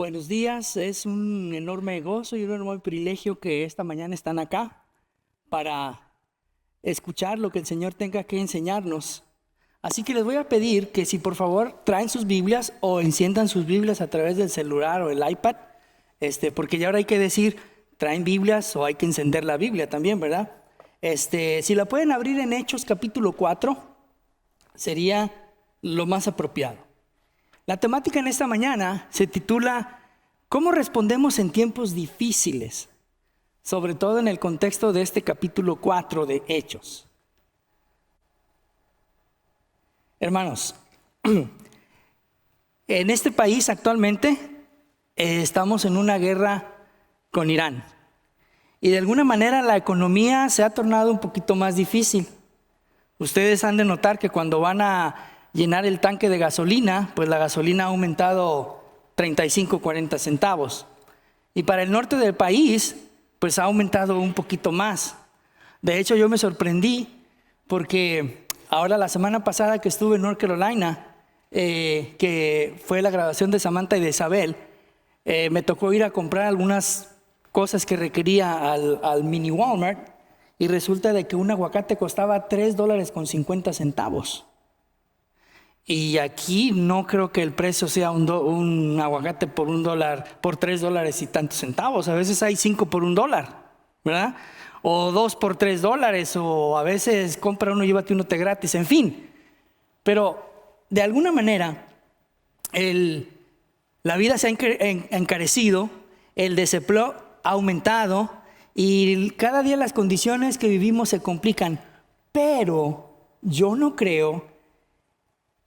Buenos días, es un enorme gozo y un enorme privilegio que esta mañana están acá para escuchar lo que el Señor tenga que enseñarnos. Así que les voy a pedir que si por favor traen sus Biblias o enciendan sus Biblias a través del celular o el iPad, porque ya ahora hay que decir, traen Biblias o hay que encender la Biblia también, ¿verdad? Si la pueden abrir en Hechos capítulo 4, sería lo más apropiado. La temática en esta mañana se titula ¿Cómo respondemos en tiempos difíciles? Sobre todo en el contexto de este capítulo 4 de Hechos. Hermanos, en este país actualmente estamos en una guerra con Irán. Y de alguna manera la economía se ha tornado un poquito más difícil. Ustedes han de notar que cuando van a llenar el tanque de gasolina, pues la gasolina ha aumentado 35, 40 centavos. Y para el norte del país, pues ha aumentado un poquito más. De hecho, yo me sorprendí porque ahora la semana pasada que estuve en North Carolina, que fue la graduación de Samantha y de Isabel, me tocó ir a comprar algunas cosas que requería al mini Walmart y resulta de que un aguacate costaba $3.50. Y aquí no creo que el precio sea un aguacate por $1, por $3 y tantos centavos. A veces hay 5 por $1, ¿verdad? O 2 por $3, o a veces compra uno y llévate uno gratis, en fin. Pero de alguna manera la vida se ha encarecido, el desempleo ha aumentado y cada día las condiciones que vivimos se complican. Pero yo no creo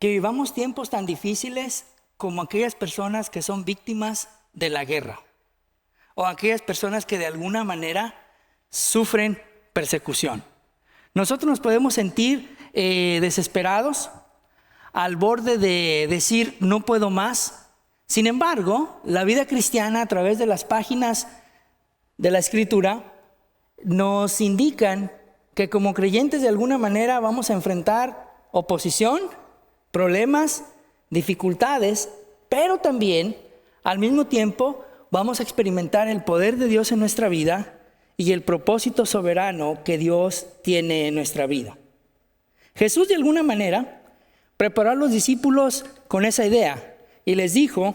que vivamos tiempos tan difíciles como aquellas personas que son víctimas de la guerra o aquellas personas que de alguna manera sufren persecución. Nosotros nos podemos sentir desesperados, al borde de decir no puedo más. Sin embargo, la vida cristiana a través de las páginas de la Escritura nos indican que como creyentes de alguna manera vamos a enfrentar oposición, problemas, dificultades, pero también al mismo tiempo vamos a experimentar el poder de Dios en nuestra vida y el propósito soberano que Dios tiene en nuestra vida. Jesús de alguna manera preparó a los discípulos con esa idea y les dijo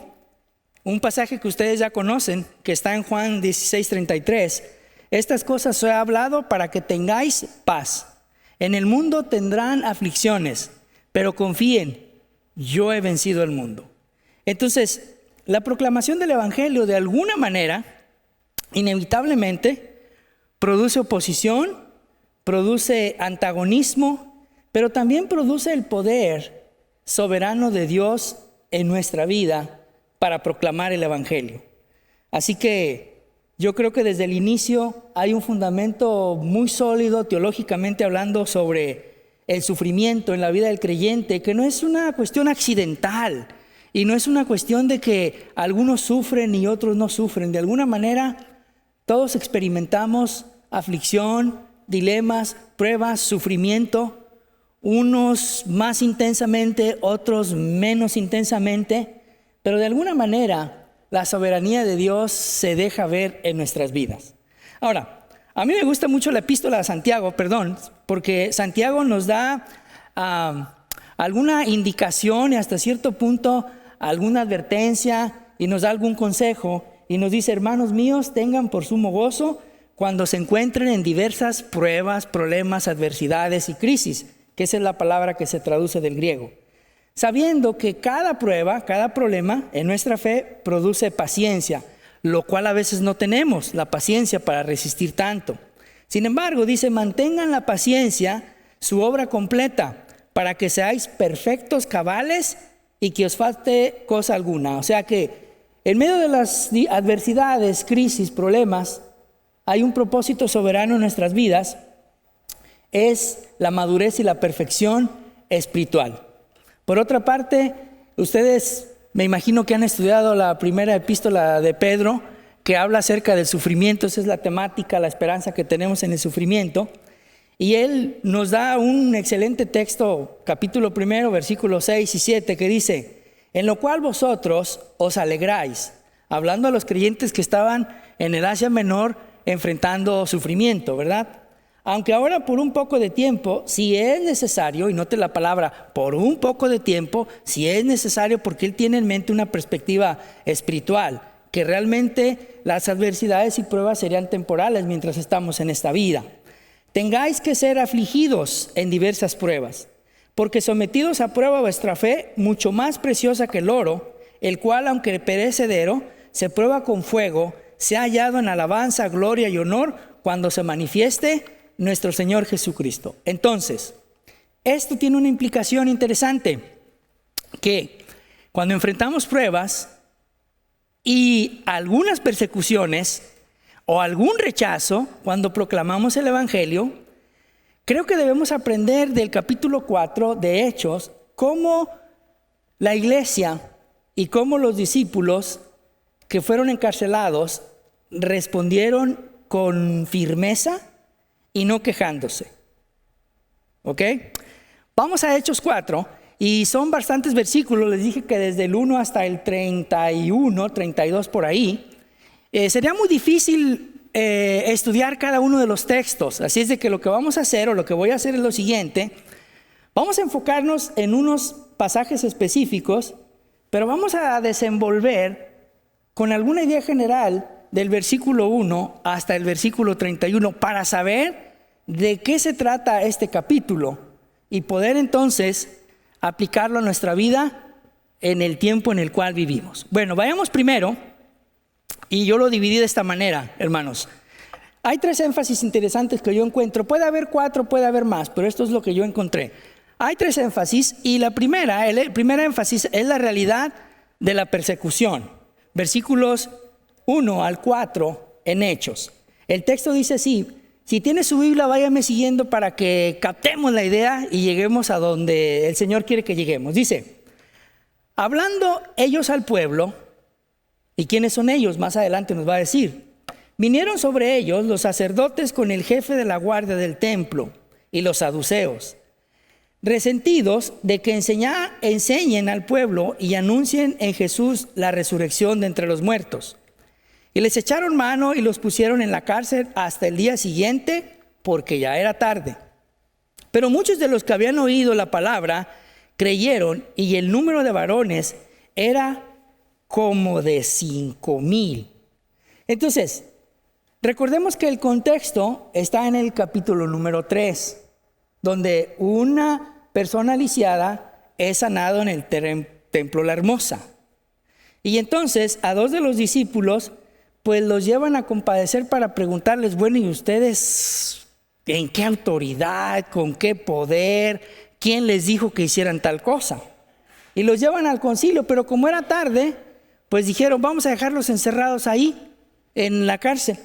un pasaje que ustedes ya conocen, que está en Juan 16:33. Estas cosas os he hablado para que tengáis paz. En el mundo tendrán aflicciones, pero confíen, yo he vencido el mundo. Entonces, la proclamación del Evangelio de alguna manera, inevitablemente, produce oposición, produce antagonismo, pero también produce el poder soberano de Dios en nuestra vida para proclamar el Evangelio. Así que yo creo que desde el inicio hay un fundamento muy sólido, teológicamente hablando, sobre el sufrimiento en la vida del creyente, que no es una cuestión accidental y no es una cuestión de que algunos sufren y otros no sufren. De alguna manera, todos experimentamos aflicción, dilemas, pruebas, sufrimiento, unos más intensamente, otros menos intensamente, pero de alguna manera la soberanía de Dios se deja ver en nuestras vidas. Ahora, a mí me gusta mucho la epístola de Santiago, porque Santiago nos da alguna indicación y hasta cierto punto alguna advertencia y nos da algún consejo y nos dice: hermanos míos, tengan por sumo gozo cuando se encuentren en diversas pruebas, problemas, adversidades y crisis, que esa es la palabra que se traduce del griego. Sabiendo que cada prueba, cada problema en nuestra fe produce paciencia, lo cual a veces no tenemos la paciencia para resistir tanto. Sin embargo, dice: mantengan la paciencia, su obra completa, para que seáis perfectos, cabales y que os falte cosa alguna. O sea que en medio de las adversidades, crisis, problemas, hay un propósito soberano en nuestras vidas, es la madurez y la perfección espiritual. Por otra parte, ustedes me imagino que han estudiado la primera epístola de Pedro, que habla acerca del sufrimiento. Esa es la temática, la esperanza que tenemos en el sufrimiento. Y él nos da un excelente texto, capítulo 1, versículos 6 y 7, que dice: en lo cual vosotros os alegráis, hablando a los creyentes que estaban en el Asia Menor enfrentando sufrimiento, ¿verdad? Aunque ahora por un poco de tiempo, si es necesario, y note la palabra, por un poco de tiempo, si es necesario, porque Él tiene en mente una perspectiva espiritual, que realmente las adversidades y pruebas serían temporales mientras estamos en esta vida. Tengáis que ser afligidos en diversas pruebas, porque sometidos a prueba vuestra fe, mucho más preciosa que el oro, el cual, aunque perecedero, se prueba con fuego, se ha hallado en alabanza, gloria y honor cuando se manifieste nuestro Señor Jesucristo. Entonces, esto tiene una implicación interesante, que cuando enfrentamos pruebas y algunas persecuciones o algún rechazo cuando proclamamos el Evangelio, creo que debemos aprender del capítulo 4 de Hechos cómo la iglesia y cómo los discípulos que fueron encarcelados respondieron con firmeza y no quejándose. ¿Ok? Vamos a Hechos 4 y son bastantes versículos. Les dije que desde el 1 hasta el 31, 32 por ahí. Sería muy difícil estudiar cada uno de los textos. Así es de que lo que vamos a hacer, o lo que voy a hacer, es lo siguiente. Vamos a enfocarnos en unos pasajes específicos, pero vamos a desenvolver con alguna idea general del versículo 1 hasta el versículo 31 para saber de qué se trata este capítulo y poder entonces aplicarlo a nuestra vida en el tiempo en el cual vivimos. Bueno, vayamos primero, y yo lo dividí de esta manera, hermanos. Hay 3 énfasis interesantes que yo encuentro. Puede haber 4, puede haber más, pero esto es lo que yo encontré. Hay 3 énfasis, y el primer énfasis es la realidad de la persecución. Versículos 1 al 4 en Hechos. El texto dice así. Si tiene su Biblia, váyame siguiendo para que captemos la idea y lleguemos a donde el Señor quiere que lleguemos. Dice, hablando ellos al pueblo, ¿y quiénes son ellos? Más adelante nos va a decir. Vinieron sobre ellos los sacerdotes con el jefe de la guardia del templo y los saduceos, resentidos de que enseñen al pueblo y anuncien en Jesús la resurrección de entre los muertos. Y les echaron mano y los pusieron en la cárcel hasta el día siguiente, porque ya era tarde. Pero muchos de los que habían oído la palabra creyeron, y el número de varones era como de 5,000. Entonces, recordemos que el contexto está en el capítulo número 3, donde una persona lisiada es sanado en el templo La Hermosa. Y entonces a 2 de los discípulos pues los llevan a compadecer para preguntarles, bueno, ¿y ustedes en qué autoridad, con qué poder, quién les dijo que hicieran tal cosa? Y los llevan al concilio, pero como era tarde, pues dijeron, vamos a dejarlos encerrados ahí, en la cárcel.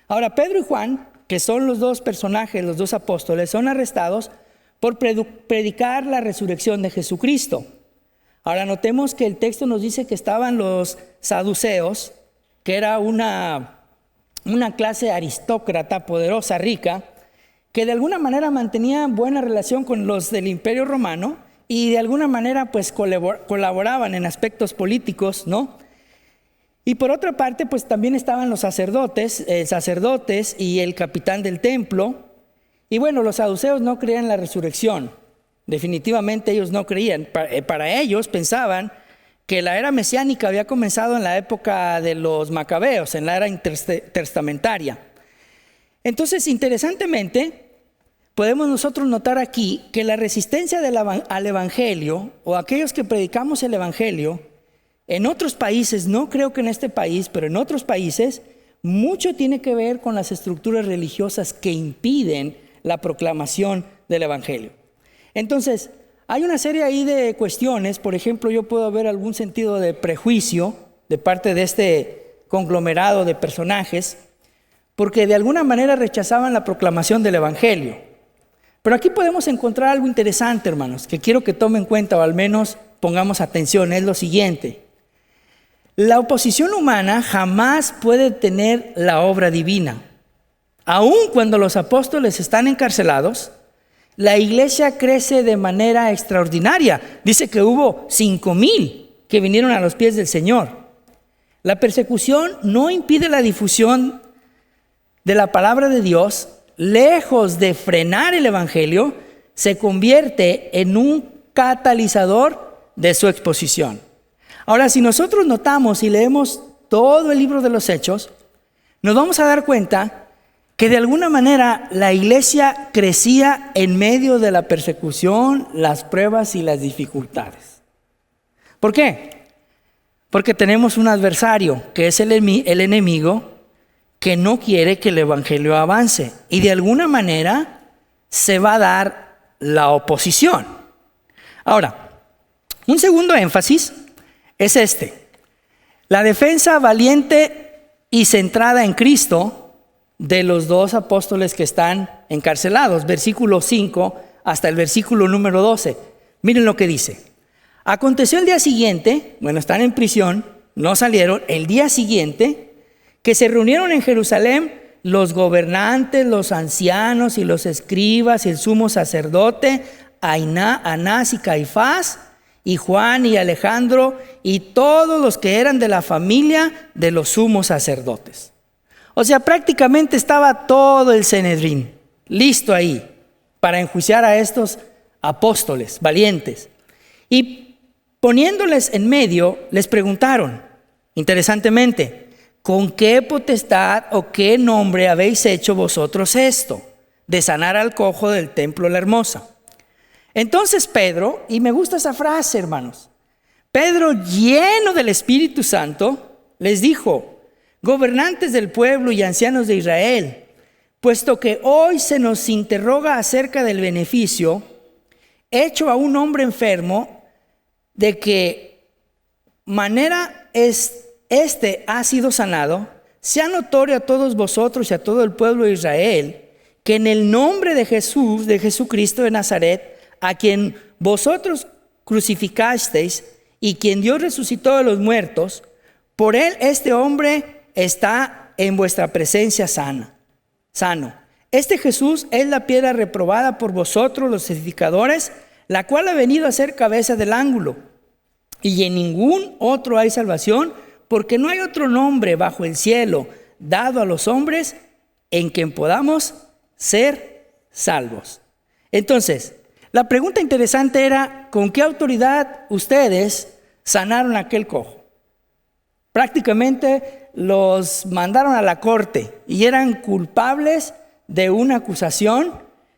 Ahora, Pedro y Juan, que son los 2 personajes, los 2 apóstoles, son arrestados por predicar la resurrección de Jesucristo. Ahora, notemos que el texto nos dice que estaban los saduceos, que era una clase aristócrata, poderosa, rica, que de alguna manera mantenía buena relación con los del Imperio Romano y de alguna manera pues colaboraban en aspectos políticos, ¿no? Y por otra parte pues también estaban los sacerdotes y el capitán del templo. Y bueno, los saduceos no creían en la resurrección, definitivamente ellos no creían. Para ellos pensaban que la era mesiánica había comenzado en la época de los macabeos, en la era intertestamentaria. Entonces, interesantemente, podemos nosotros notar aquí que la resistencia al Evangelio, o aquellos que predicamos el Evangelio, en otros países, no creo que en este país, pero en otros países, mucho tiene que ver con las estructuras religiosas que impiden la proclamación del Evangelio. Entonces, hay una serie ahí de cuestiones. Por ejemplo, yo puedo ver algún sentido de prejuicio de parte de este conglomerado de personajes, porque de alguna manera rechazaban la proclamación del Evangelio. Pero aquí podemos encontrar algo interesante, hermanos, que quiero que tomen en cuenta, o al menos pongamos atención. Es lo siguiente: la oposición humana jamás puede detener la obra divina. Aun cuando los apóstoles están encarcelados, la iglesia crece de manera extraordinaria. Dice que hubo 5,000 que vinieron a los pies del Señor. La persecución no impide la difusión de la palabra de Dios. Lejos de frenar el evangelio, se convierte en un catalizador de su exposición. Ahora, si nosotros notamos y leemos todo el libro de los Hechos, nos vamos a dar cuenta que de alguna manera la iglesia crecía en medio de la persecución, las pruebas y las dificultades. ¿Por qué? Porque tenemos un adversario que es el enemigo, que no quiere que el evangelio avance, y de alguna manera se va a dar la oposición. Ahora, un segundo énfasis es la defensa valiente y centrada en Cristo de los dos apóstoles que están encarcelados, versículo 5 hasta el versículo número 12. Miren lo que dice. Aconteció el día siguiente, están en prisión, no salieron, el día siguiente, que se reunieron en Jerusalén los gobernantes, los ancianos y los escribas y el sumo sacerdote, Anás y Caifás, y Juan y Alejandro, y todos los que eran de la familia de los sumos sacerdotes. O sea, prácticamente estaba todo el Sanedrín listo ahí para enjuiciar a estos apóstoles valientes. Y poniéndoles en medio, les preguntaron, interesantemente, ¿con qué potestad o qué nombre habéis hecho vosotros esto, de sanar al cojo del templo La Hermosa? Entonces Pedro, y me gusta esa frase, hermanos, Pedro, lleno del Espíritu Santo, les dijo: gobernantes del pueblo y ancianos de Israel, puesto que hoy se nos interroga acerca del beneficio hecho a un hombre enfermo, de qué manera ha sido sanado, sea notorio a todos vosotros y a todo el pueblo de Israel, que en el nombre de Jesús, de Jesucristo de Nazaret, a quien vosotros crucificasteis y quien Dios resucitó de los muertos, por él este hombre está en vuestra presencia sano. Este Jesús es la piedra reprobada por vosotros los edificadores, la cual ha venido a ser cabeza del ángulo. Y en ningún otro hay salvación, porque no hay otro nombre bajo el cielo dado a los hombres en quien podamos ser salvos. Entonces, la pregunta interesante era: ¿con qué autoridad ustedes sanaron a aquel cojo? Prácticamente los mandaron a la corte y eran culpables de una acusación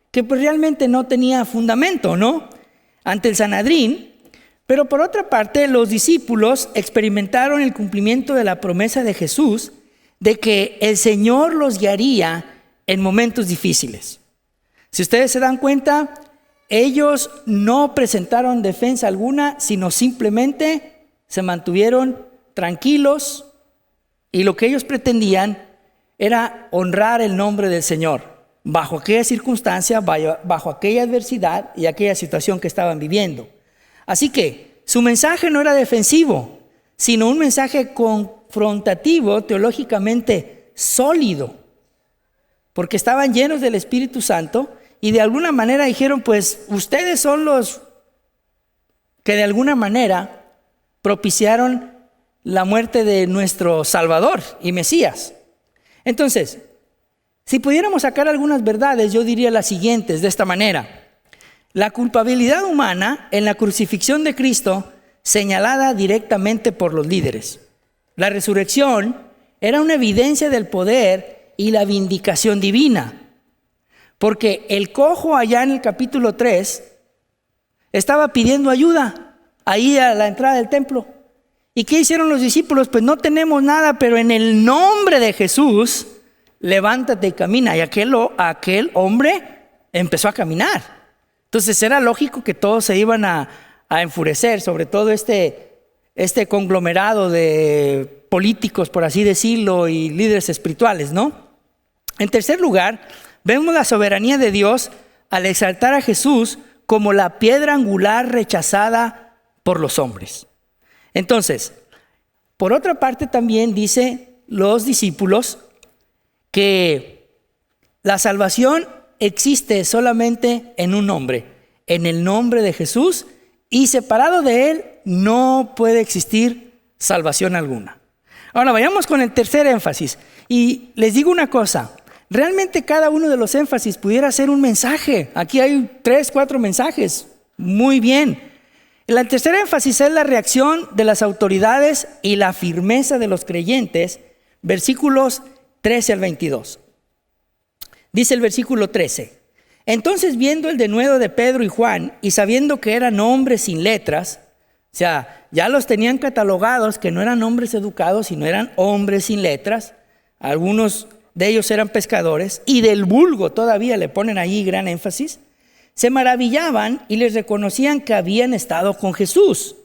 que pues realmente no tenía fundamento, ¿no? Ante el Sanedrín. Pero por otra parte, los discípulos experimentaron el cumplimiento de la promesa de Jesús de que el Señor los guiaría en momentos difíciles. Si ustedes se dan cuenta, ellos no presentaron defensa alguna, sino simplemente se mantuvieron tranquilos, y lo que ellos pretendían era honrar el nombre del Señor bajo aquella circunstancia, bajo aquella adversidad y aquella situación que estaban viviendo. Así que su mensaje no era defensivo, sino un mensaje confrontativo, teológicamente sólido, porque estaban llenos del Espíritu Santo y de alguna manera dijeron: pues ustedes son los que de alguna manera propiciaron la muerte de nuestro Salvador y Mesías. Entonces, si pudiéramos sacar algunas verdades, yo diría las siguientes de esta manera: la culpabilidad humana en la crucifixión de Cristo, señalada directamente por los líderes. La resurrección era una evidencia del poder y la vindicación divina, porque el cojo allá en el capítulo 3 estaba pidiendo ayuda ahí a la entrada del templo. ¿Y qué hicieron los discípulos? Pues no tenemos nada, pero en el nombre de Jesús, levántate y camina. Y aquel hombre empezó a caminar. Entonces era lógico que todos se iban a enfurecer, sobre todo este conglomerado de políticos, por así decirlo, y líderes espirituales, ¿no? En tercer lugar, vemos la soberanía de Dios al exaltar a Jesús como la piedra angular rechazada por los hombres. Entonces, por otra parte también dice los discípulos que la salvación existe solamente en un nombre, en el nombre de Jesús, y separado de él no puede existir salvación alguna. Ahora vayamos con el tercer énfasis. Y les digo una cosa, realmente cada uno de los énfasis pudiera ser un mensaje. Aquí hay 3, 4 mensajes. Muy bien. El tercer énfasis es la reacción de las autoridades y la firmeza de los creyentes, versículos 13 al 22. Dice el versículo 13: entonces, viendo el denuedo de Pedro y Juan y sabiendo que eran hombres sin letras, o sea, ya los tenían catalogados que no eran hombres educados, sino eran hombres sin letras, algunos de ellos eran pescadores, y del vulgo todavía le ponen ahí gran énfasis, se maravillaban y les reconocían que habían estado con Jesús,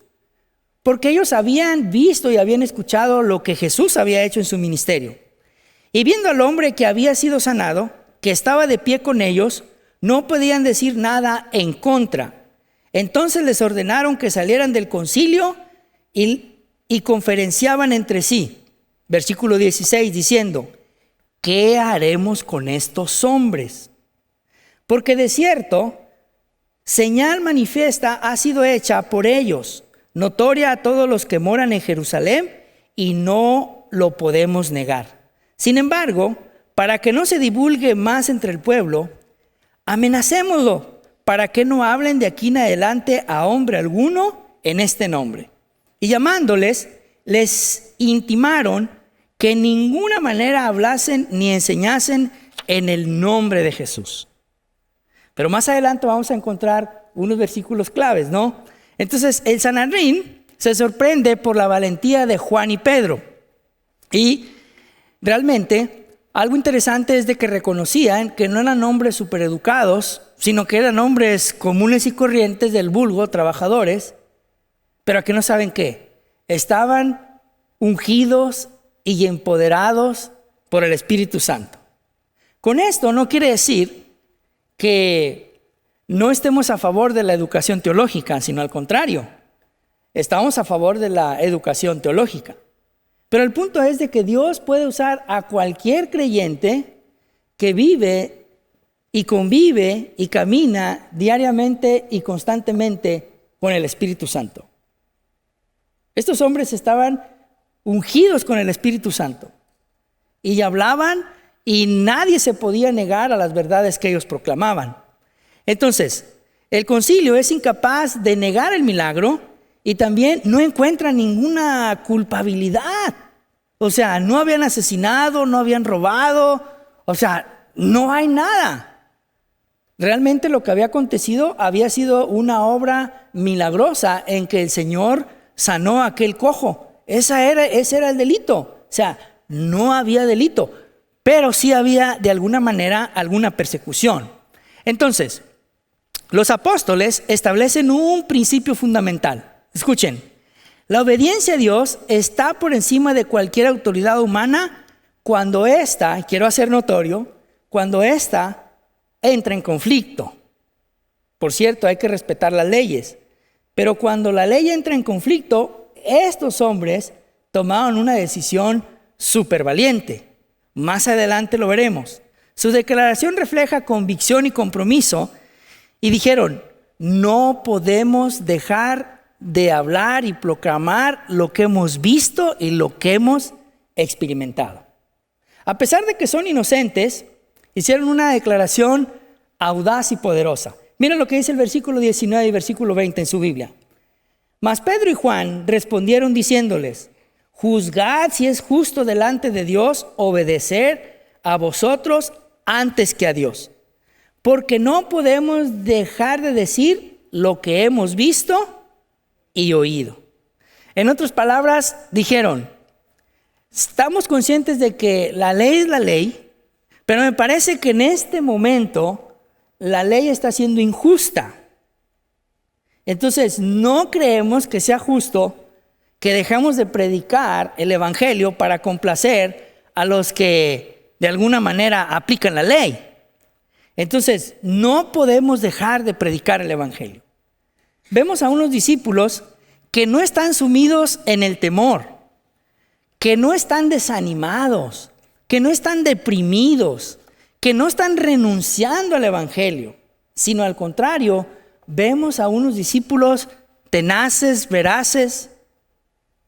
porque ellos habían visto y habían escuchado lo que Jesús había hecho en su ministerio. Y viendo al hombre que había sido sanado, que estaba de pie con ellos, no podían decir nada en contra. Entonces les ordenaron que salieran del concilio y conferenciaban entre sí. Versículo 16, diciendo: ¿qué haremos con estos hombres? Porque de cierto, señal manifiesta ha sido hecha por ellos, notoria a todos los que moran en Jerusalén, y no lo podemos negar. Sin embargo, para que no se divulgue más entre el pueblo, amenacémoslo, para que no hablen de aquí en adelante a hombre alguno en este nombre. Y llamándoles, les intimaron que en ninguna manera hablasen ni enseñasen en el nombre de Jesús. Pero más adelante vamos a encontrar unos versículos claves, ¿no? Entonces el Sanedrín se sorprende por la valentía de Juan y Pedro. Y realmente algo interesante es de que reconocían que no eran hombres supereducados, sino que eran hombres comunes y corrientes del vulgo, trabajadores, pero que no saben qué. Estaban ungidos y empoderados por el Espíritu Santo. Con esto no quiere decir que no estemos a favor de la educación teológica, sino al contrario, estamos a favor de la educación teológica. Pero el punto es de que Dios puede usar a cualquier creyente que vive y convive y camina diariamente y constantemente con el Espíritu Santo. Estos hombres estaban ungidos con el Espíritu Santo y hablaban, y nadie se podía negar a las verdades que ellos proclamaban. Entonces, el concilio es incapaz de negar el milagro y también no encuentra ninguna culpabilidad. O sea, no habían asesinado, no habían robado, o sea, no hay nada. Realmente lo que había acontecido había sido una obra milagrosa en que el Señor sanó a aquel cojo. Ese era el delito. O sea, no había delito, pero sí había de alguna manera alguna persecución. Entonces, los apóstoles establecen un principio fundamental. Escuchen, la obediencia a Dios está por encima de cualquier autoridad humana cuando ésta, quiero hacer notorio, cuando ésta entra en conflicto. Por cierto, hay que respetar las leyes, pero cuando la ley entra en conflicto, estos hombres tomaron una decisión súper valiente. Más adelante lo veremos. Su declaración refleja convicción y compromiso, y dijeron: no podemos dejar de hablar y proclamar lo que hemos visto y lo que hemos experimentado. A pesar de que son inocentes, hicieron una declaración audaz y poderosa. Miren lo que dice el versículo 19 y versículo 20 en su Biblia. Mas Pedro y Juan respondieron diciéndoles: juzgad si es justo delante de Dios obedecer a vosotros antes que a Dios, porque no podemos dejar de decir lo que hemos visto y oído. En otras palabras, dijeron: estamos conscientes de que la ley es la ley, pero me parece que en este momento la ley está siendo injusta. Entonces, no creemos que sea justo que dejemos de predicar el evangelio para complacer a los que de alguna manera aplican la ley. Entonces, no podemos dejar de predicar el evangelio. Vemos a unos discípulos que no están sumidos en el temor, que no están desanimados, que no están deprimidos, que no están renunciando al evangelio, sino al contrario, vemos a unos discípulos tenaces, veraces,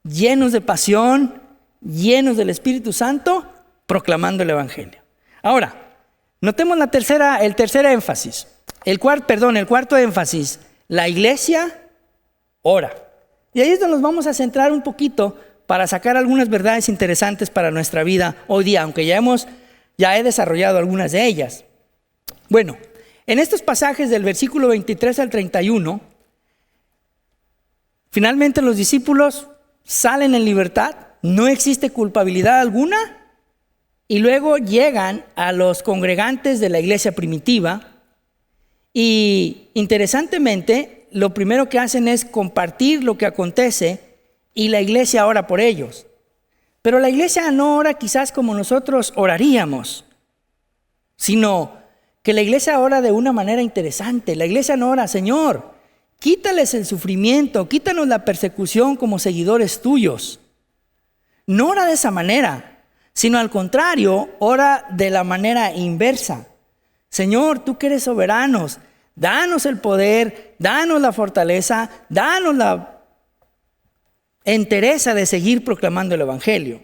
llenos de pasión llenos del Espíritu Santo, proclamando el Evangelio. Ahora, notemos el tercer énfasis. El cuarto énfasis. La iglesia ora. Y ahí es donde nos vamos a centrar un poquito para sacar algunas verdades interesantes para nuestra vida hoy día, aunque ya he desarrollado algunas de ellas. Bueno, en estos pasajes del versículo 23 al 31, finalmente los discípulos salen en libertad, no existe culpabilidad alguna, y luego llegan a los congregantes de la iglesia primitiva y interesantemente lo primero que hacen es compartir lo que acontece y la iglesia ora por ellos. Pero la iglesia no ora quizás como nosotros oraríamos, sino que la iglesia ora de una manera interesante. La iglesia no ora, Señor, quítales el sufrimiento, quítanos la persecución como seguidores tuyos. No ora de esa manera, sino al contrario, ora de la manera inversa. Señor, tú que eres soberano, danos el poder, danos la fortaleza, danos la entereza de seguir proclamando el Evangelio.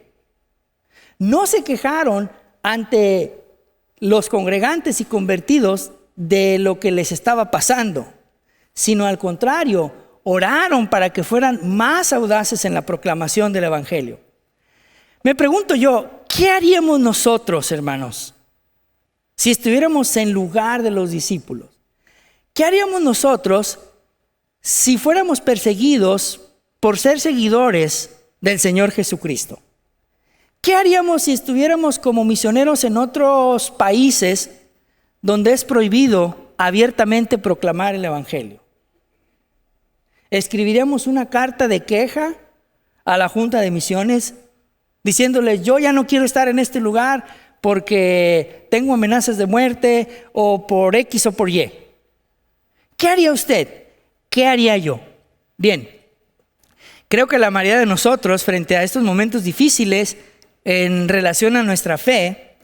No se quejaron ante los congregantes y convertidos de lo que les estaba pasando, sino al contrario, oraron para que fueran más audaces en la proclamación del Evangelio. Me pregunto yo, ¿qué haríamos nosotros, hermanos, si estuviéramos en lugar de los discípulos? ¿Qué haríamos nosotros si fuéramos perseguidos por ser seguidores del Señor Jesucristo? ¿Qué haríamos si estuviéramos como misioneros en otros países donde es prohibido abiertamente proclamar el Evangelio? ¿Escribiríamos una carta de queja a la Junta de Misiones diciéndoles, yo ya no quiero estar en este lugar porque tengo amenazas de muerte o por X o por Y? ¿Qué haría usted? ¿Qué haría yo? Bien, creo que la mayoría de nosotros frente a estos momentos difíciles en relación a nuestra fe,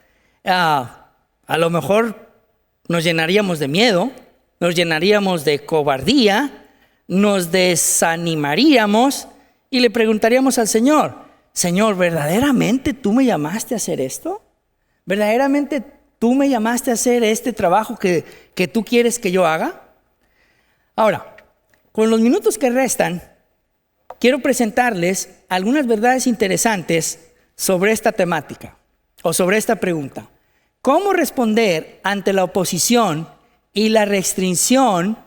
a lo mejor nos llenaríamos de miedo, nos llenaríamos de cobardía, nos desanimaríamos y le preguntaríamos al Señor, Señor, ¿verdaderamente tú me llamaste a hacer esto? ¿Verdaderamente tú me llamaste a hacer este trabajo que tú quieres que yo haga? Ahora, con los minutos que restan, quiero presentarles algunas verdades interesantes sobre esta temática o sobre esta pregunta. ¿Cómo responder ante la oposición y la restricción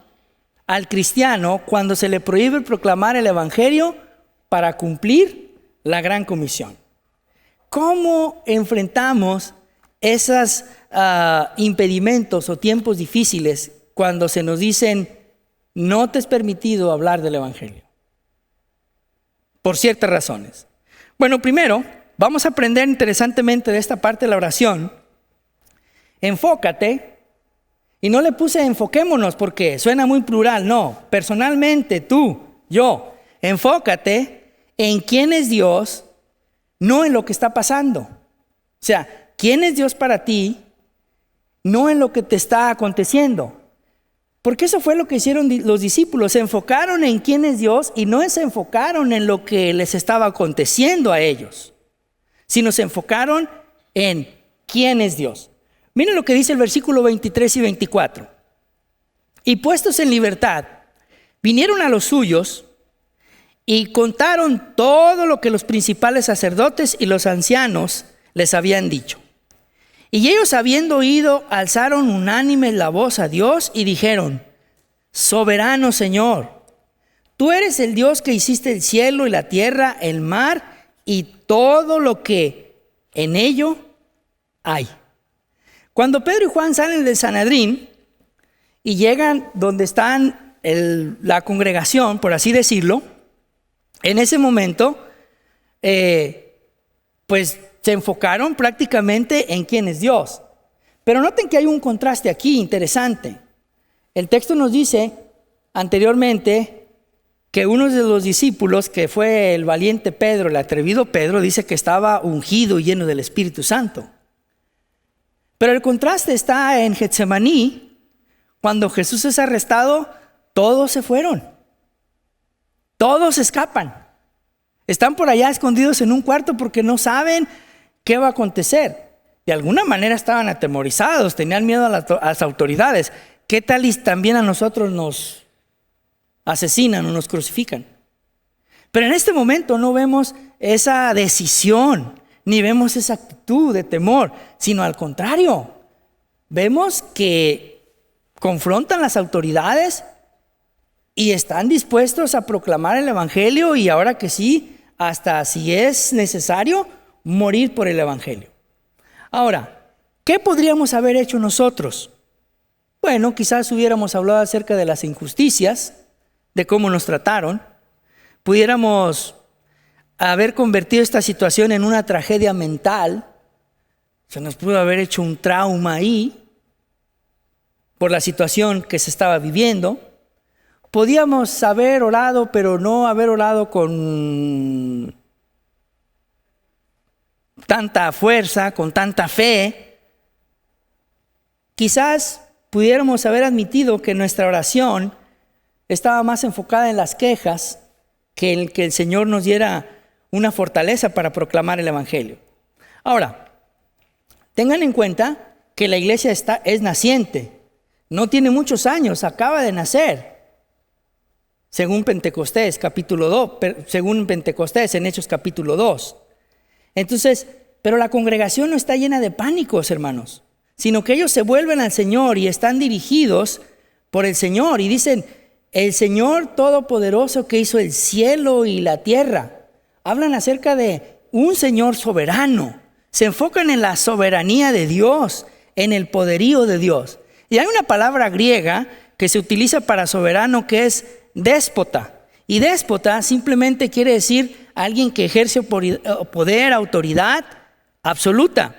al cristiano cuando se le prohíbe proclamar el Evangelio para cumplir la gran comisión? ¿Cómo enfrentamos esos impedimentos o tiempos difíciles cuando se nos dicen no te es permitido hablar del Evangelio? Por ciertas razones. Bueno, primero, vamos a aprender interesantemente de esta parte de la oración. Enfócate, y no le puse enfoquémonos porque suena muy plural, no, personalmente, tú, yo, enfócate en quién es Dios, no en lo que está pasando. O sea, quién es Dios para ti, no en lo que te está aconteciendo. Porque eso fue lo que hicieron los discípulos, se enfocaron en quién es Dios y no se enfocaron en lo que les estaba aconteciendo a ellos, sino se enfocaron en quién es Dios. Miren lo que dice el versículo 23 y 24. Y puestos en libertad, vinieron a los suyos y contaron todo lo que los principales sacerdotes y los ancianos les habían dicho. Y ellos, habiendo oído, alzaron unánimes la voz a Dios y dijeron, soberano Señor, tú eres el Dios que hiciste el cielo y la tierra, el mar y todo lo que en ello hay. Cuando Pedro y Juan salen del Sanedrín y llegan donde están la congregación, por así decirlo, en ese momento, pues se enfocaron prácticamente en quién es Dios. Pero noten que hay un contraste aquí interesante. El texto nos dice anteriormente que uno de los discípulos, que fue el valiente Pedro, el atrevido Pedro, dice que estaba ungido y lleno del Espíritu Santo. Pero el contraste está en Getsemaní. Cuando Jesús es arrestado, todos se fueron. Todos escapan. Están por allá escondidos en un cuarto porque no saben qué va a acontecer. De alguna manera estaban atemorizados, tenían miedo a las autoridades. ¿Qué tal y también a nosotros nos asesinan o nos crucifican? Pero en este momento no vemos esa decisión, ni vemos esa actitud de temor, sino al contrario. Vemos que confrontan las autoridades y están dispuestos a proclamar el evangelio, y ahora que sí, hasta si es necesario, morir por el evangelio. Ahora, ¿qué podríamos haber hecho nosotros? Bueno, quizás hubiéramos hablado acerca de las injusticias, de cómo nos trataron. Pudiéramos haber convertido esta situación en una tragedia mental. Se nos pudo haber hecho un trauma ahí por la situación que se estaba viviendo. Podíamos haber orado, pero no haber orado con tanta fuerza, con tanta fe. Quizás pudiéramos haber admitido que nuestra oración estaba más enfocada en las quejas que el Señor nos diera una fortaleza para proclamar el evangelio. Ahora, tengan en cuenta que la iglesia es naciente, no tiene muchos años, acaba de nacer. Según Pentecostés, capítulo 2, según Pentecostés en Hechos capítulo 2. Entonces, pero la congregación no está llena de pánicos, hermanos, sino que ellos se vuelven al Señor y están dirigidos por el Señor y dicen: el Señor Todopoderoso que hizo el cielo y la tierra. Hablan acerca de un Señor soberano. Se enfocan en la soberanía de Dios, en el poderío de Dios. Y hay una palabra griega que se utiliza para soberano que es déspota. Y déspota simplemente quiere decir alguien que ejerce poder, autoridad absoluta.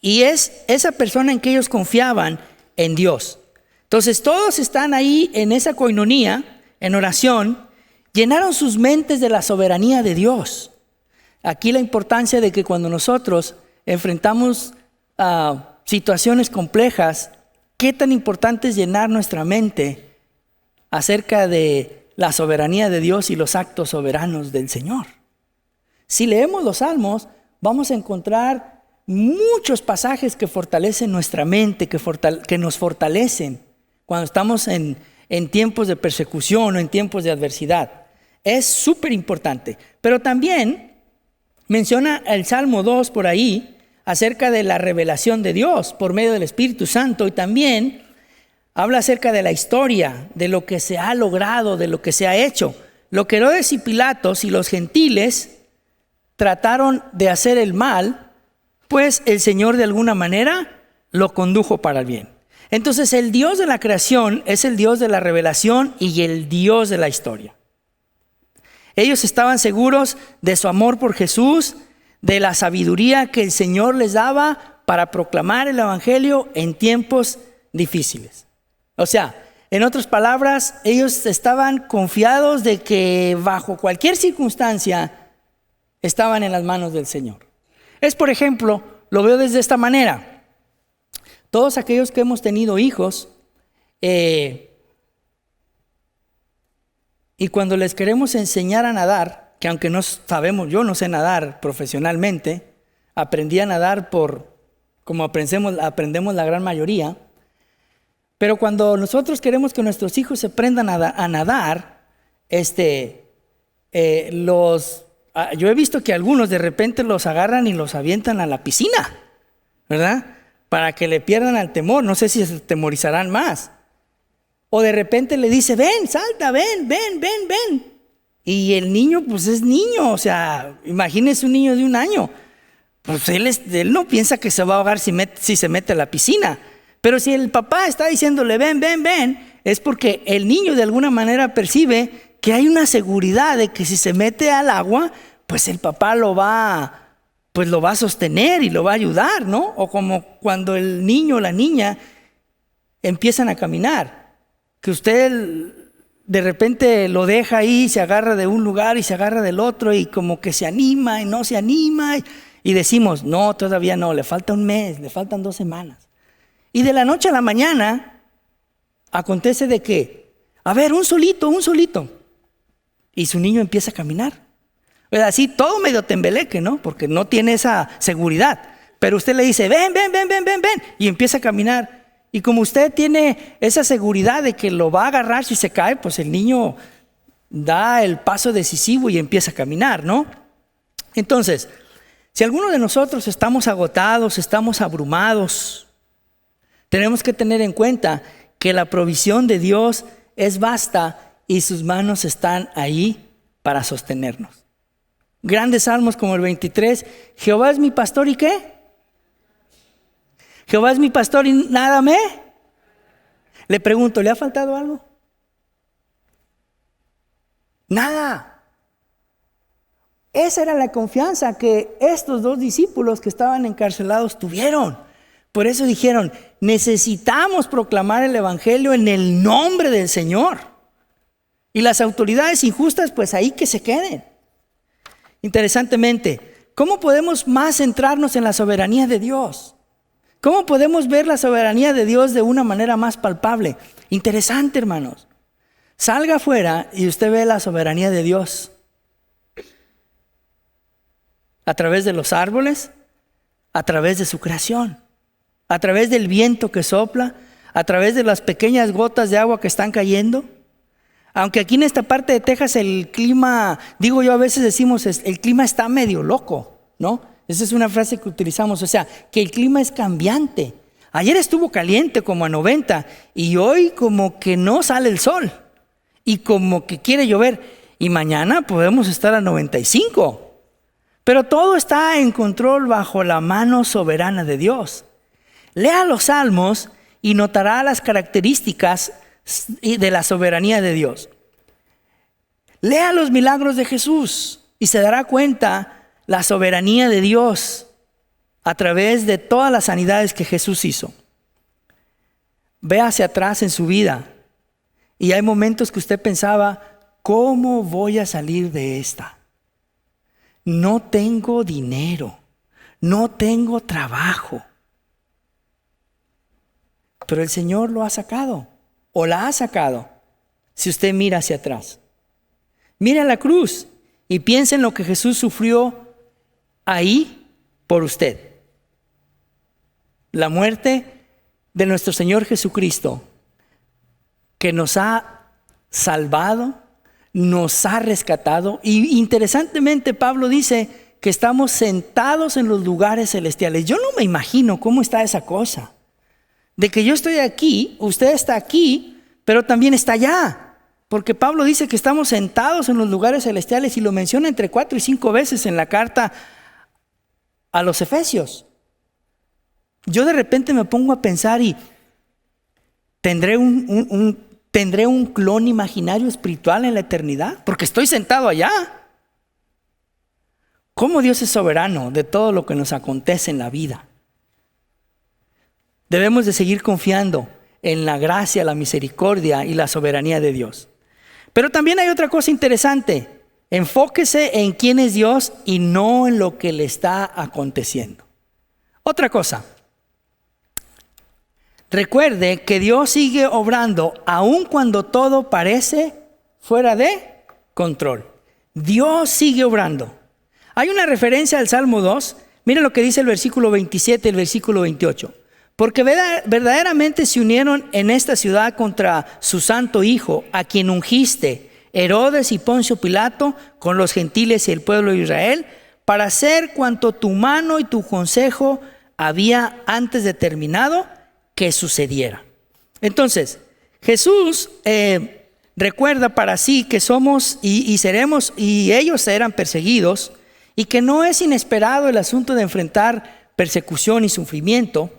Y es esa persona en que ellos confiaban en Dios. Entonces todos están ahí en esa coinonía, en oración, llenaron sus mentes de la soberanía de Dios. Aquí la importancia de que cuando nosotros enfrentamos situaciones complejas, qué tan importante es llenar nuestra mente acerca de la soberanía de Dios y los actos soberanos del Señor. Si leemos los Salmos, vamos a encontrar muchos pasajes que fortalecen nuestra mente, que nos fortalecen cuando estamos en tiempos de persecución o en tiempos de adversidad. Es súper importante. Pero también menciona el Salmo 2 por ahí acerca de la revelación de Dios por medio del Espíritu Santo, y también habla acerca de la historia, de lo que se ha logrado, de lo que se ha hecho. Lo que Herodes y Pilatos y los gentiles trataron de hacer el mal, pues el Señor de alguna manera lo condujo para el bien. Entonces el Dios de la creación es el Dios de la revelación y el Dios de la historia. Ellos estaban seguros de su amor por Jesús, de la sabiduría que el Señor les daba para proclamar el evangelio en tiempos difíciles. O sea, en otras palabras, ellos estaban confiados de que bajo cualquier circunstancia estaban en las manos del Señor. Es, por ejemplo, lo veo desde esta manera. Todos aquellos que hemos tenido hijos, y cuando les queremos enseñar a nadar, que aunque no sabemos, yo no sé nadar profesionalmente, aprendí a nadar como aprendemos la gran mayoría, pero cuando nosotros queremos que nuestros hijos se aprendan a nadar, yo he visto que algunos de repente los agarran y los avientan a la piscina, ¿verdad? Para que le pierdan al temor, no sé si se temorizarán más. O de repente le dice: ven, salta, ven. Y el niño, pues es niño, o sea, imagínese un niño de 1 año. Pues él no piensa que se va a ahogar si se mete a la piscina. Pero si el papá está diciéndole: ven, es porque el niño de alguna manera percibe que hay una seguridad de que si se mete al agua, pues el papá lo va a sostener y lo va a ayudar, ¿no? O como cuando el niño o la niña empiezan a caminar, que usted de repente lo deja ahí, se agarra de un lugar y se agarra del otro, y como que se anima y no se anima, y decimos: no, todavía no, le falta 1 mes, le faltan 2 semanas. Y de la noche a la mañana acontece de que, a ver, un solito, y su niño empieza a caminar. Pues así todo medio tembeleque, ¿no? Porque no tiene esa seguridad. Pero usted le dice, ven, y empieza a caminar. Y como usted tiene esa seguridad de que lo va a agarrar si se cae, pues el niño da el paso decisivo y empieza a caminar, ¿no? Entonces, si alguno de nosotros estamos agotados, estamos abrumados, tenemos que tener en cuenta que la provisión de Dios es vasta y sus manos están ahí para sostenernos. Grandes salmos como el 23, Jehová es mi pastor ¿y qué? Jehová es mi pastor y nada me. Le pregunto, ¿le ha faltado algo? Nada. Esa era la confianza que estos dos discípulos que estaban encarcelados tuvieron. Por eso dijeron, necesitamos proclamar el evangelio en el nombre del Señor. Y las autoridades injustas, pues ahí que se queden. Interesantemente, ¿cómo podemos más centrarnos en la soberanía de Dios? ¿Cómo podemos ver la soberanía de Dios de una manera más palpable? Interesante, hermanos. Salga afuera y usted ve la soberanía de Dios. A través de los árboles, a través de su creación, a través del viento que sopla, a través de las pequeñas gotas de agua que están cayendo. Aunque aquí en esta parte de Texas el clima, digo yo a veces decimos, el clima está medio loco, ¿no? Esa es una frase que utilizamos, o sea, que el clima es cambiante. Ayer estuvo caliente como a 90 y hoy como que no sale el sol y como que quiere llover y mañana podemos estar a 95. Pero todo está en control bajo la mano soberana de Dios. Lea los salmos y notará las características de la soberanía de Dios. Lea los milagros de Jesús y se dará cuenta la soberanía de Dios a través de todas las sanidades que Jesús hizo. Ve hacia atrás en su vida y hay momentos que usted pensaba, ¿cómo voy a salir de esta? No tengo dinero, no tengo trabajo. Pero el Señor lo ha sacado o la ha sacado si usted mira hacia atrás. Mira la cruz y piensa en lo que Jesús sufrió ahí por usted. La muerte de nuestro Señor Jesucristo, que nos ha salvado, nos ha rescatado. Y interesantemente Pablo dice que estamos sentados en los lugares celestiales. Yo no me imagino cómo está esa cosa. De que yo estoy aquí, usted está aquí, pero también está allá. Porque Pablo dice que estamos sentados en los lugares celestiales y lo menciona entre 4 y 5 veces en la carta a los Efesios. Yo de repente me pongo a pensar y ¿tendré un clon imaginario espiritual en la eternidad? Porque estoy sentado allá. ¿Cómo Dios es soberano de todo lo que nos acontece en la vida? Debemos de seguir confiando en la gracia, la misericordia y la soberanía de Dios. Pero también hay otra cosa interesante. Enfóquese en quién es Dios y no en lo que le está aconteciendo. Otra cosa. Recuerde que Dios sigue obrando aun cuando todo parece fuera de control. Dios sigue obrando. Hay una referencia al Salmo 2. Mire lo que dice el versículo 27 y el versículo 28. Porque verdaderamente se unieron en esta ciudad contra su santo Hijo, a quien ungiste, Herodes y Poncio Pilato, con los gentiles y el pueblo de Israel, para hacer cuanto tu mano y tu consejo había antes determinado que sucediera. Entonces, Jesús recuerda para sí que somos y seremos, y ellos eran perseguidos, y que no es inesperado el asunto de enfrentar persecución y sufrimiento,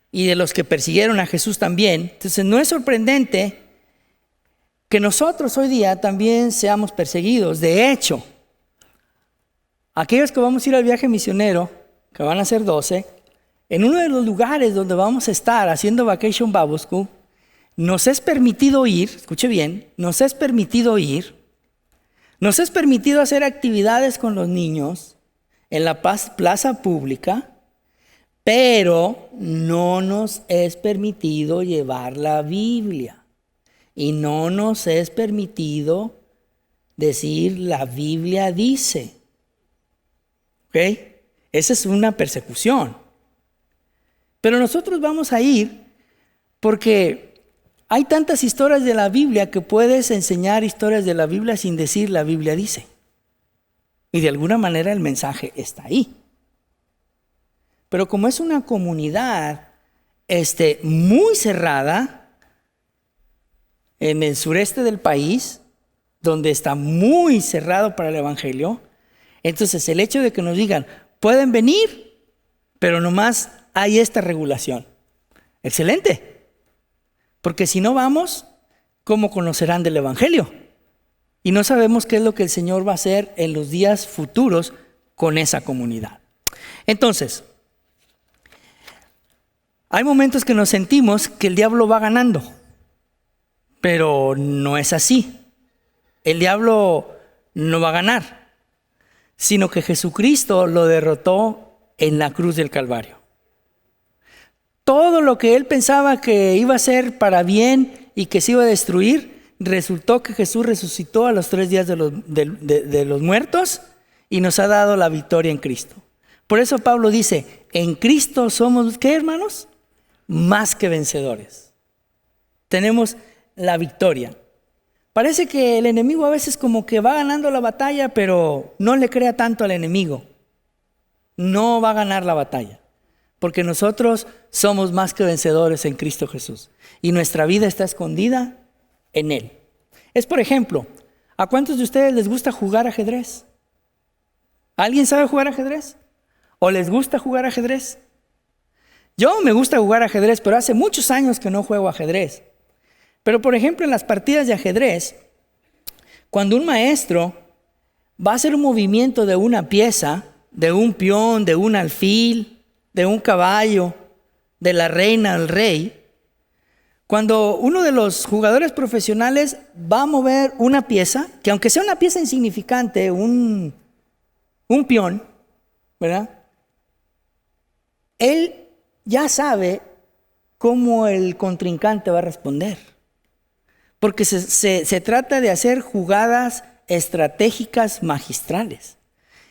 y de los que persiguieron a Jesús también. Entonces no es sorprendente que nosotros hoy día también seamos perseguidos. De hecho, aquellos que vamos a ir al viaje misionero, que van a ser 12, en uno de los lugares donde vamos a estar haciendo Vacation Bible School, nos es permitido ir, escuche bien, nos es permitido hacer actividades con los niños en la plaza pública, pero no nos es permitido llevar la Biblia y no nos es permitido decir la Biblia dice. ¿Ok? Esa es una persecución. Pero nosotros vamos a ir porque hay tantas historias de la Biblia que puedes enseñar historias de la Biblia sin decir la Biblia dice. Y de alguna manera el mensaje está ahí. Pero como es una comunidad muy cerrada en el sureste del país, donde está muy cerrado para el evangelio, entonces el hecho de que nos digan, pueden venir, pero nomás hay esta regulación. Excelente. Porque si no vamos, ¿cómo conocerán del evangelio? Y no sabemos qué es lo que el Señor va a hacer en los días futuros con esa comunidad. Entonces, hay momentos que nos sentimos que el diablo va ganando, pero no es así. El diablo no va a ganar, sino que Jesucristo lo derrotó en la cruz del Calvario. Todo lo que él pensaba que iba a ser para bien y que se iba a destruir, resultó que Jesús resucitó a los 3 días de los muertos y nos ha dado la victoria en Cristo. Por eso Pablo dice, en Cristo somos, ¿qué, hermanos? Más que vencedores. Tenemos la victoria. Parece que el enemigo a veces como que va ganando la batalla, pero no le crea tanto al enemigo. No va a ganar la batalla, porque nosotros somos más que vencedores en Cristo Jesús. Y nuestra vida está escondida en Él. Es, por ejemplo, ¿a cuántos de ustedes les gusta jugar ajedrez? ¿Alguien sabe jugar ajedrez? ¿O les gusta jugar ajedrez? Yo me gusta jugar ajedrez, pero hace muchos años que no juego ajedrez. Pero, por ejemplo, en las partidas de ajedrez, cuando un maestro va a hacer un movimiento de una pieza, de un peón, de un alfil, de un caballo, de la reina al rey, cuando uno de los jugadores profesionales va a mover una pieza, que aunque sea una pieza insignificante, un peón, ¿verdad? Él ya sabe cómo el contrincante va a responder. Porque se trata de hacer jugadas estratégicas magistrales.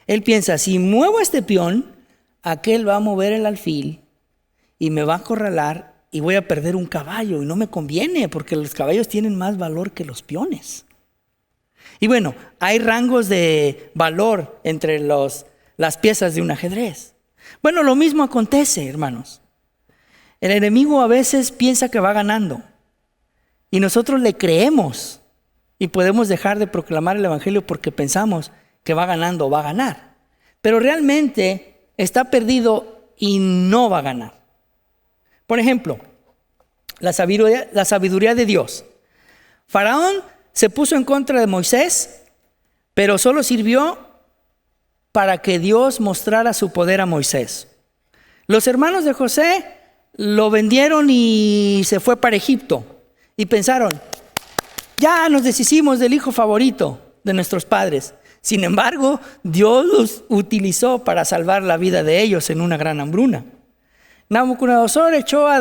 Él piensa, si muevo este peón, aquel va a mover el alfil y me va a acorralar y voy a perder un caballo. Y no me conviene porque los caballos tienen más valor que los peones. Y bueno, hay rangos de valor entre las piezas de un ajedrez. Bueno, lo mismo acontece, hermanos. El enemigo a veces piensa que va ganando. Y nosotros le creemos y podemos dejar de proclamar el evangelio porque pensamos que va ganando o va a ganar. Pero realmente está perdido y no va a ganar. Por ejemplo, la sabiduría de Dios. Faraón se puso en contra de Moisés, pero solo sirvió para que Dios mostrara su poder a Moisés. Los hermanos de José lo vendieron y se fue para Egipto. Y pensaron, ya nos deshicimos del hijo favorito de nuestros padres. Sin embargo, Dios los utilizó para salvar la vida de ellos en una gran hambruna. Nabucodonosor echó a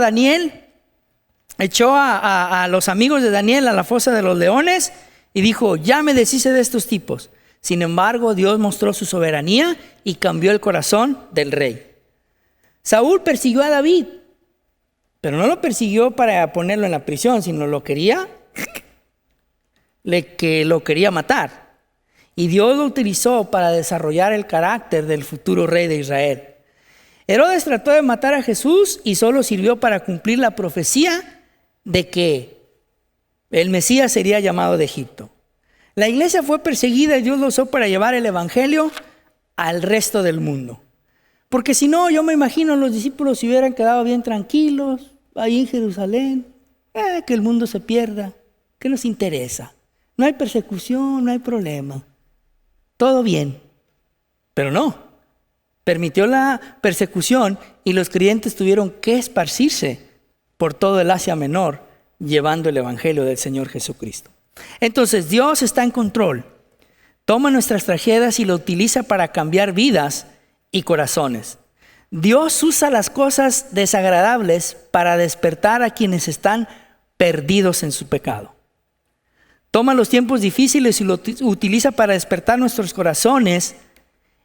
los amigos de Daniel a la fosa de los leones y dijo, ya me deshice de estos tipos. Sin embargo, Dios mostró su soberanía y cambió el corazón del rey. Saúl persiguió a David, pero no lo persiguió para ponerlo en la prisión, sino lo quería matar. Y Dios lo utilizó para desarrollar el carácter del futuro rey de Israel. Herodes trató de matar a Jesús y solo sirvió para cumplir la profecía de que el Mesías sería llamado de Egipto. La iglesia fue perseguida y Dios lo usó para llevar el evangelio al resto del mundo. Porque si no, yo me imagino los discípulos se hubieran quedado bien tranquilos ahí en Jerusalén, que el mundo se pierda, ¿qué nos interesa? No hay persecución, no hay problema, todo bien. Pero no, permitió la persecución y los creyentes tuvieron que esparcirse por todo el Asia Menor, llevando el evangelio del Señor Jesucristo. Entonces Dios está en control, toma nuestras tragedias y lo utiliza para cambiar vidas y corazones. Dios usa las cosas desagradables para despertar a quienes están perdidos en su pecado. Toma los tiempos difíciles y lo utiliza para despertar nuestros corazones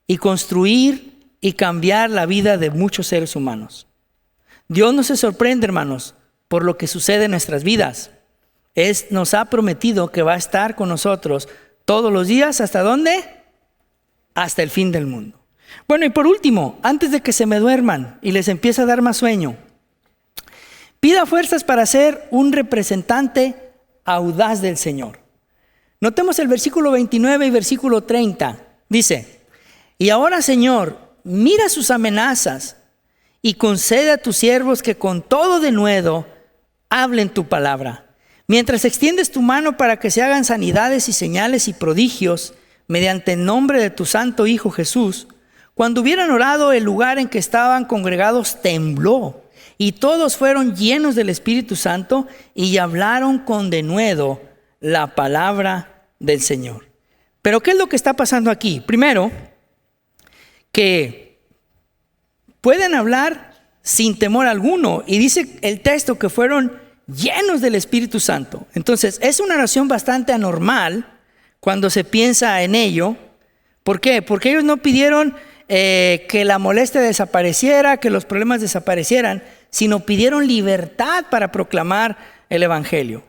y construir y cambiar la vida de muchos seres humanos. Dios no se sorprende, hermanos, por lo que sucede en nuestras vidas. Nos ha prometido que va a estar con nosotros todos los días. ¿Hasta dónde? Hasta el fin del mundo. Bueno, y por último, antes de que se me duerman y les empiece a dar más sueño, pida fuerzas para ser un representante audaz del Señor. Notemos el versículo 29 y versículo 30. Dice: y ahora, Señor, mira sus amenazas y concede a tus siervos que con todo denuedo hablen tu palabra. Mientras extiendes tu mano para que se hagan sanidades y señales y prodigios mediante el nombre de tu santo Hijo Jesús. Cuando hubieran orado, el lugar en que estaban congregados tembló, y todos fueron llenos del Espíritu Santo y hablaron con denuedo la palabra del Señor. Pero ¿qué es lo que está pasando aquí? Primero, que pueden hablar sin temor alguno, y dice el texto que fueron llenos del Espíritu Santo. Entonces, es una oración bastante anormal cuando se piensa en ello. ¿Por qué? Porque ellos no pidieron que la molestia desapareciera, que los problemas desaparecieran, sino pidieron libertad para proclamar el Evangelio.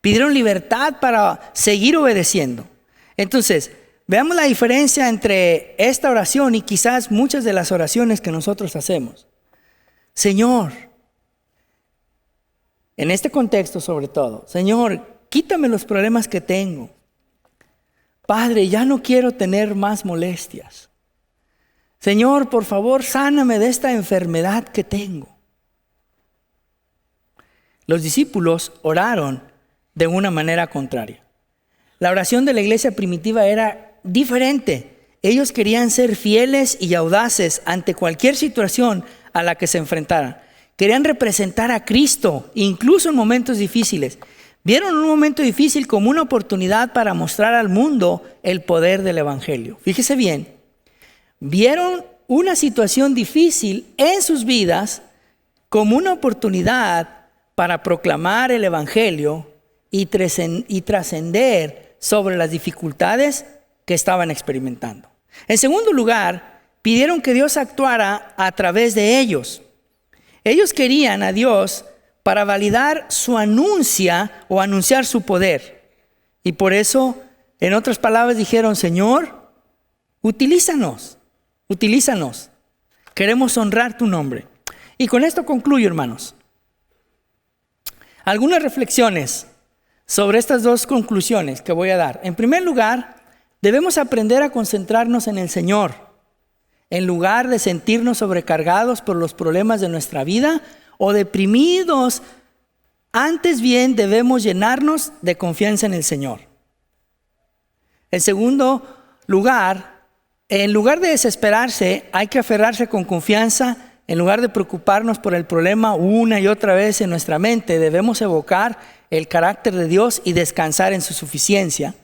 Pidieron libertad para seguir obedeciendo. Entonces, veamos la diferencia entre esta oración y quizás muchas de las oraciones que nosotros hacemos. Señor, en este contexto sobre todo, Señor, quítame los problemas que tengo. Padre, ya no quiero tener más molestias. Señor, por favor, sáname de esta enfermedad que tengo. Los discípulos oraron de una manera contraria. La oración de la iglesia primitiva era diferente. Ellos querían ser fieles y audaces ante cualquier situación a la que se enfrentaran. Querían representar a Cristo, incluso en momentos difíciles. Vieron un momento difícil como una oportunidad para mostrar al mundo el poder del Evangelio. Fíjese bien, vieron una situación difícil en sus vidas como una oportunidad para proclamar el Evangelio y trascender sobre las dificultades que estaban experimentando. En segundo lugar, pidieron que Dios actuara a través de ellos. Ellos querían a Dios para validar su anunciar su poder. Y por eso, en otras palabras, dijeron: Señor, utilízanos. Queremos honrar tu nombre. Y con esto concluyo, hermanos. Algunas reflexiones sobre estas dos conclusiones que voy a dar. En primer lugar, debemos aprender a concentrarnos en el Señor, en lugar de sentirnos sobrecargados por los problemas de nuestra vida o deprimidos. Antes bien, debemos llenarnos de confianza en el Señor. En segundo lugar, en lugar de desesperarse, hay que aferrarse con confianza. En lugar de preocuparnos por el problema una y otra vez en nuestra mente, debemos evocar el carácter de Dios y descansar en su suficiencia.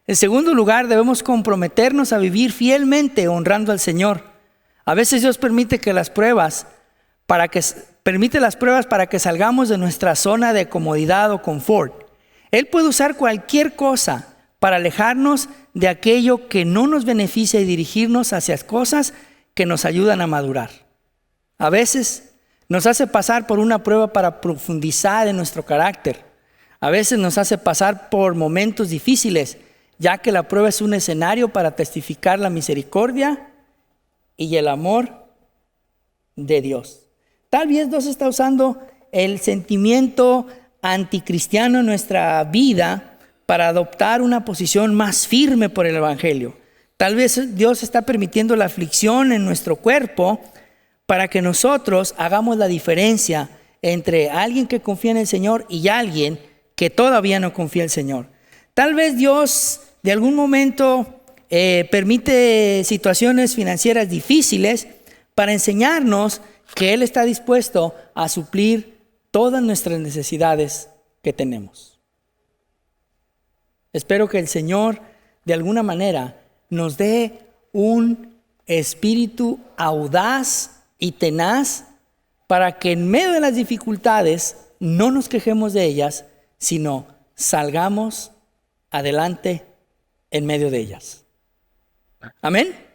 En segundo lugar, debemos comprometernos a vivir fielmente honrando al Señor. A veces Dios permite las pruebas para que salgamos de nuestra zona de comodidad o confort. Él puede usar cualquier cosa para alejarnos de aquello que no nos beneficia y dirigirnos hacia cosas que nos ayudan a madurar. A veces nos hace pasar por una prueba para profundizar en nuestro carácter. A veces nos hace pasar por momentos difíciles, ya que la prueba es un escenario para testificar la misericordia y el amor de Dios. Tal vez Dios está usando el sentimiento anticristiano en nuestra vida para adoptar una posición más firme por el Evangelio. Tal vez Dios está permitiendo la aflicción en nuestro cuerpo para que nosotros hagamos la diferencia entre alguien que confía en el Señor y alguien que todavía no confía en el Señor. Tal vez Dios de algún momento permite situaciones financieras difíciles para enseñarnos que Él está dispuesto a suplir todas nuestras necesidades que tenemos. Espero que el Señor de alguna manera nos dé un espíritu audaz y tenaz para que en medio de las dificultades no nos quejemos de ellas, sino salgamos adelante en medio de ellas. Amén.